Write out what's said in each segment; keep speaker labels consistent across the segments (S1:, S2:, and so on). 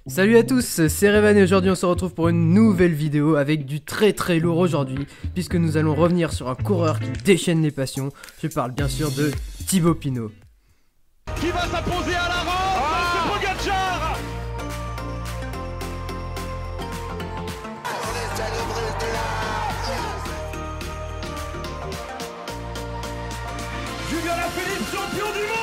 S1: Salut à tous, c'est Revan et aujourd'hui on se retrouve pour une nouvelle vidéo avec du très lourd aujourd'hui, puisque nous allons revenir sur un coureur qui déchaîne les passions. Je parle bien sûr de Thibaut Pinot.
S2: Qui va s'imposer à la rampe, c'est Pogacar. Julien Alaphilippe, champion du monde.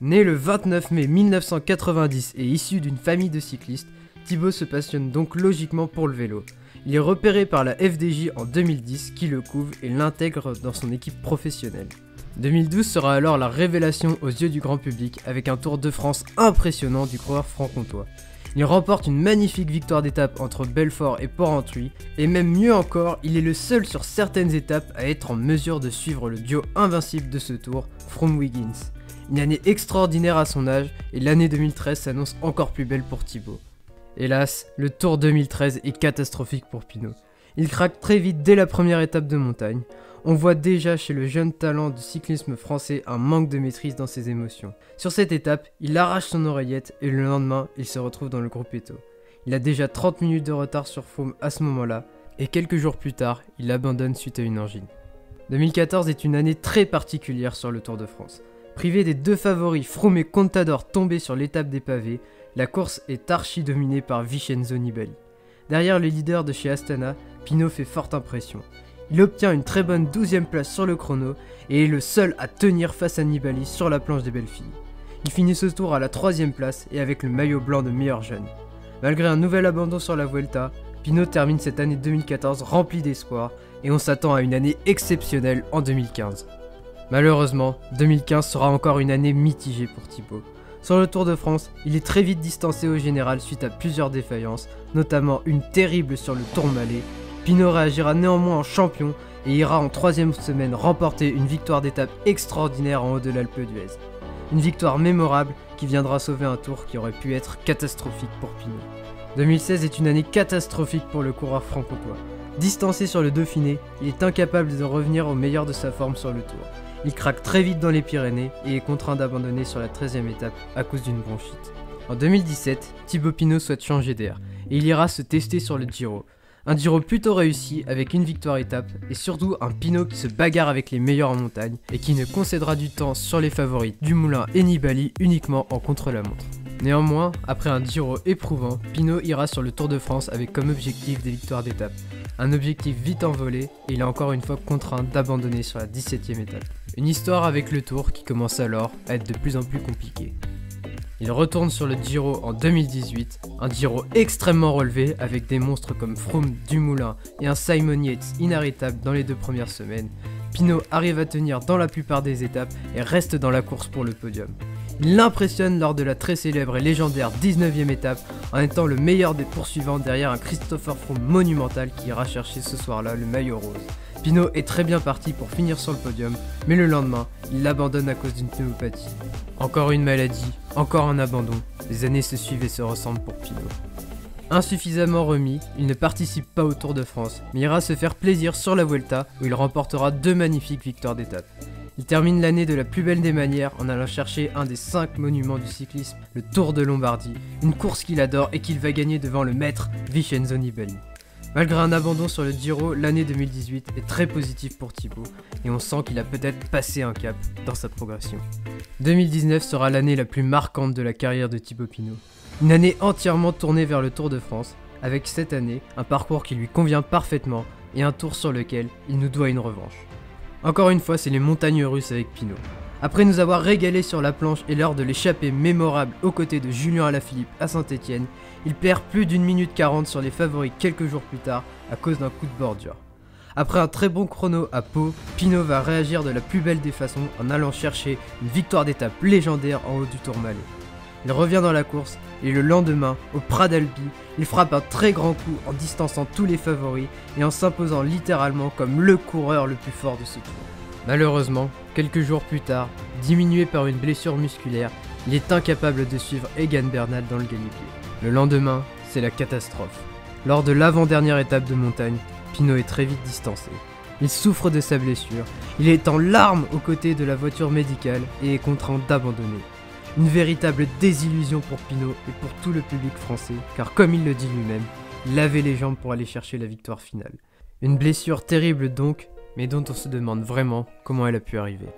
S1: Né le 29 mai 1990 et issu d'une famille de cyclistes, Thibaut se passionne donc logiquement pour le vélo. Il est repéré par la FDJ en 2010 qui le couvre et l'intègre dans son équipe professionnelle. 2012 sera alors la révélation aux yeux du grand public avec un Tour de France impressionnant du coureur franc-comtois. Il remporte une magnifique victoire d'étape entre Belfort et Port-Entruy et même mieux encore, il est le seul sur certaines étapes à être en mesure de suivre le duo invincible de ce Tour, Froome-Wiggins. Une année extraordinaire à son âge et l'année 2013 s'annonce encore plus belle pour Thibaut. Hélas, le Tour 2013 est catastrophique pour Pinot. Il craque très vite dès la première étape de montagne. On voit déjà chez le jeune talent du cyclisme français un manque de maîtrise dans ses émotions. Sur cette étape, il arrache son oreillette et le lendemain, il se retrouve dans le gruppetto. Il a déjà 30 minutes de retard sur Froome à ce moment-là et quelques jours plus tard, il abandonne suite à une angine. 2014 est une année très particulière sur le Tour de France. Privé des deux favoris Froome et Contador tombés sur l'étape des pavés, la course est archi dominée par Vincenzo Nibali. Derrière le leader de chez Astana, Pinot fait forte impression. Il obtient une très bonne 12e place sur le chrono et est le seul à tenir face à Nibali sur la planche des belles filles. Il finit ce tour à la 3e place et avec le maillot blanc de meilleur jeune. Malgré un nouvel abandon sur la Vuelta, Pinot termine cette année 2014 remplie d'espoir et on s'attend à une année exceptionnelle en 2015. Malheureusement, 2015 sera encore une année mitigée pour Thibaut. Sur le Tour de France, il est très vite distancé au général suite à plusieurs défaillances, notamment une terrible sur le Tourmalet. Pinot réagira néanmoins en champion et ira en 3e semaine remporter une victoire d'étape extraordinaire en haut de l'Alpe d'Huez. Une victoire mémorable qui viendra sauver un tour qui aurait pu être catastrophique pour Pinot. 2016 est une année catastrophique pour le coureur franc-comtois. Distancé sur le Dauphiné, il est incapable de revenir au meilleur de sa forme sur le Tour. Il craque très vite dans les Pyrénées et est contraint d'abandonner sur la 13e étape à cause d'une bronchite. En 2017, Thibaut Pinot souhaite changer d'air et il ira se tester sur le Giro. Un Giro plutôt réussi avec une victoire étape et surtout un Pinot qui se bagarre avec les meilleurs en montagne et qui ne concédera du temps sur les favoris Dumoulin et Nibali uniquement en contre-la-montre. Néanmoins, après un Giro éprouvant, Pinot ira sur le Tour de France avec comme objectif des victoires d'étape. Un objectif vite envolé et il est encore une fois contraint d'abandonner sur la 17e étape. Une histoire avec le Tour qui commence alors à être de plus en plus compliquée. Il retourne sur le Giro en 2018, un Giro extrêmement relevé avec des monstres comme Froome, Dumoulin et un Simon Yates inarrêtable dans les 2 premières semaines. Pinot arrive à tenir dans la plupart des étapes et reste dans la course pour le podium. Il l'impressionne lors de la très célèbre et légendaire 19e étape en étant le meilleur des poursuivants derrière un Christopher Froome monumental qui ira chercher ce soir-là le maillot rose. Pinot est très bien parti pour finir sur le podium, mais le lendemain, il l'abandonne à cause d'une pneumopathie. Encore une maladie, encore un abandon, les années se suivent et se ressemblent pour Pinot. Insuffisamment remis, il ne participe pas au Tour de France, mais ira se faire plaisir sur la Vuelta où il remportera 2 magnifiques victoires d'étape. Il termine l'année de la plus belle des manières en allant chercher un des 5 monuments du cyclisme, le Tour de Lombardie, une course qu'il adore et qu'il va gagner devant le maître Vincenzo Nibali. Malgré un abandon sur le Giro, l'année 2018 est très positive pour Thibaut et on sent qu'il a peut-être passé un cap dans sa progression. 2019 sera l'année la plus marquante de la carrière de Thibaut Pinot. Une année entièrement tournée vers le Tour de France, avec cette année un parcours qui lui convient parfaitement et un tour sur lequel il nous doit une revanche. Encore une fois, c'est les montagnes russes avec Pinot. Après nous avoir régalé sur la planche et lors de l'échappée mémorable aux côtés de Julien Alaphilippe à Saint-Étienne, il perd plus d'1 minute 40 sur les favoris quelques jours plus tard à cause d'un coup de bordure. Après un très bon chrono à Pau, Pinot va réagir de la plus belle des façons en allant chercher une victoire d'étape légendaire en haut du Tourmalet. Il revient dans la course et le lendemain, au Prat d'Albi, il frappe un très grand coup en distançant tous les favoris et en s'imposant littéralement comme le coureur le plus fort de ce tour. Malheureusement, quelques jours plus tard, diminué par une blessure musculaire, il est incapable de suivre Egan Bernal dans le galibier. Le lendemain, c'est la catastrophe. Lors de l'avant-dernière étape de montagne, Pinot est très vite distancé. Il souffre de sa blessure, il est en larmes aux côtés de la voiture médicale et est contraint d'abandonner. Une véritable désillusion pour Pinot et pour tout le public français, car comme il le dit lui-même, il avait les jambes pour aller chercher la victoire finale. Une blessure terrible donc, mais dont on se demande vraiment comment elle a pu arriver.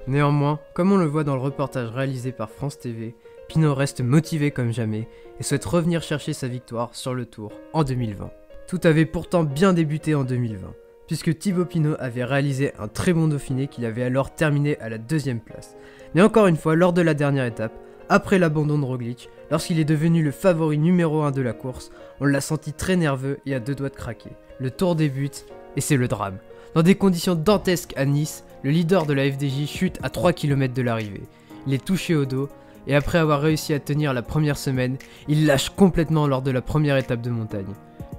S1: Néanmoins, comme on le voit dans le reportage réalisé par France TV, Pinot reste motivé comme jamais et souhaite revenir chercher sa victoire sur le Tour en 2020. Tout avait pourtant bien débuté en 2020, puisque Thibaut Pinot avait réalisé un très bon Dauphiné qu'il avait alors terminé à la 2e place. Mais encore une fois, lors de la dernière étape, après l'abandon de Roglic, lorsqu'il est devenu le favori numéro 1 de la course, on l'a senti très nerveux et à 2 doigts de craquer. Le Tour débute et c'est le drame. Dans des conditions dantesques à Nice, le leader de la FDJ chute à 3 km de l'arrivée. Il est touché au dos et après avoir réussi à tenir la première semaine, il lâche complètement lors de la première étape de montagne.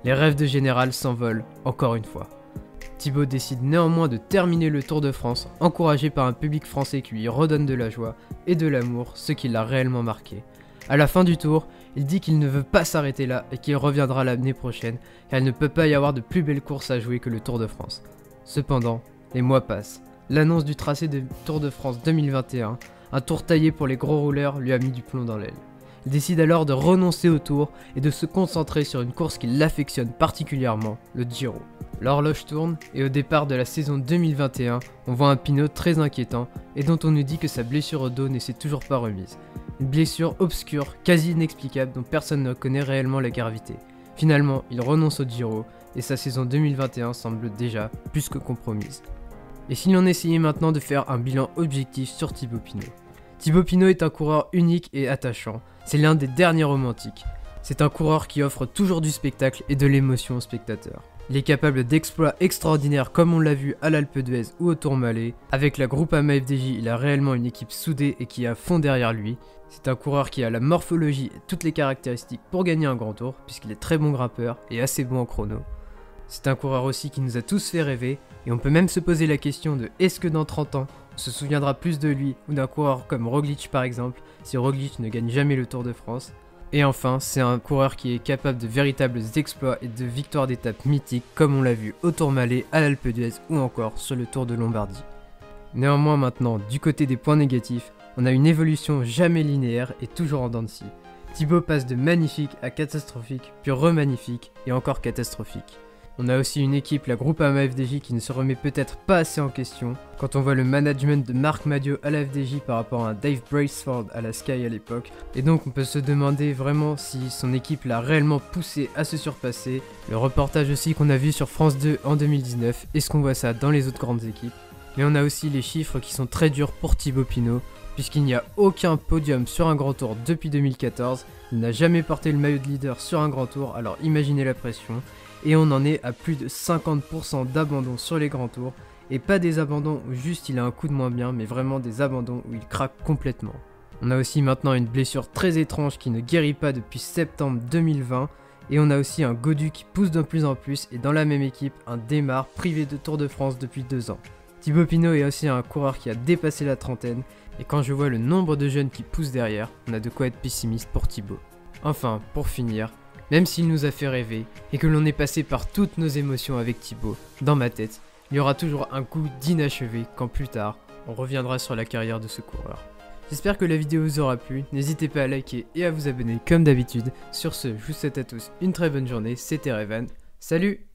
S1: Les rêves de général s'envolent encore une fois. Thibaut décide néanmoins de terminer le Tour de France, encouragé par un public français qui lui redonne de la joie et de l'amour, ce qui l'a réellement marqué. À la fin du Tour, il dit qu'il ne veut pas s'arrêter là et qu'il reviendra l'année prochaine, car il ne peut pas y avoir de plus belle course à jouer que le Tour de France. Cependant, les mois passent. L'annonce du tracé de Tour de France 2021, un tour taillé pour les gros rouleurs, lui a mis du plomb dans l'aile. Il décide alors de renoncer au Tour et de se concentrer sur une course qu'il affectionne particulièrement, le Giro. L'horloge tourne et au départ de la saison 2021, on voit un Pinot très inquiétant et dont on nous dit que sa blessure au dos ne s'est toujours pas remise. Une blessure obscure, quasi inexplicable dont personne ne connaît réellement la gravité. Finalement, il renonce au Giro et sa saison 2021 semble déjà plus que compromise. Et si l'on essayait maintenant de faire un bilan objectif sur Thibaut Pinot. Thibaut Pinot est un coureur unique et attachant, c'est l'un des derniers romantiques. C'est un coureur qui offre toujours du spectacle et de l'émotion aux spectateurs. Il est capable d'exploits extraordinaires comme on l'a vu à l'Alpe d'Huez ou au Tourmalet. Avec la Groupama FDJ, il a réellement une équipe soudée et qui est à fond derrière lui. C'est un coureur qui a la morphologie et toutes les caractéristiques pour gagner un grand tour, puisqu'il est très bon grimpeur et assez bon en chrono. C'est un coureur aussi qui nous a tous fait rêver, et on peut même se poser la question de est-ce que dans 30 ans, on se souviendra plus de lui ou d'un coureur comme Roglic par exemple, si Roglic ne gagne jamais le Tour de France. Et enfin, c'est un coureur qui est capable de véritables exploits et de victoires d'étapes mythiques comme on l'a vu au Tourmalet, à l'Alpe d'Huez ou encore sur le Tour de Lombardie. Néanmoins maintenant, du côté des points négatifs, on a une évolution jamais linéaire et toujours en dents de scie. Thibaut passe de magnifique à catastrophique, puis remagnifique et encore catastrophique. On a aussi une équipe, la Groupama FDJ, qui ne se remet peut-être pas assez en question. Quand on voit le management de Marc Madiot à la FDJ par rapport à un Dave Braceford à la Sky à l'époque. Et donc on peut se demander vraiment si son équipe l'a réellement poussé à se surpasser. Le reportage aussi qu'on a vu sur France 2 en 2019, est-ce qu'on voit ça dans les autres grandes équipes? Mais on a aussi les chiffres qui sont très durs pour Thibaut Pinot, puisqu'il n'y a aucun podium sur un grand tour depuis 2014. Il n'a jamais porté le maillot de leader sur un grand tour, alors imaginez la pression. Et on en est à plus de 50% d'abandon sur les grands tours, et pas des abandons où juste il a un coup de moins bien, mais vraiment des abandons où il craque complètement. On a aussi maintenant une blessure très étrange qui ne guérit pas depuis septembre 2020, et on a aussi un Gaudu qui pousse de plus en plus, et dans la même équipe, un Démare privé de Tour de France depuis 2 ans. Thibaut Pinot est aussi un coureur qui a dépassé la trentaine, et quand je vois le nombre de jeunes qui poussent derrière, on a de quoi être pessimiste pour Thibaut. Enfin, pour finir, même s'il nous a fait rêver et que l'on est passé par toutes nos émotions avec Thibaut, dans ma tête, il y aura toujours un goût d'inachevé quand plus tard, on reviendra sur la carrière de ce coureur. J'espère que la vidéo vous aura plu, n'hésitez pas à liker et à vous abonner comme d'habitude. Sur ce, je vous souhaite à tous une très bonne journée, c'était Revan, salut!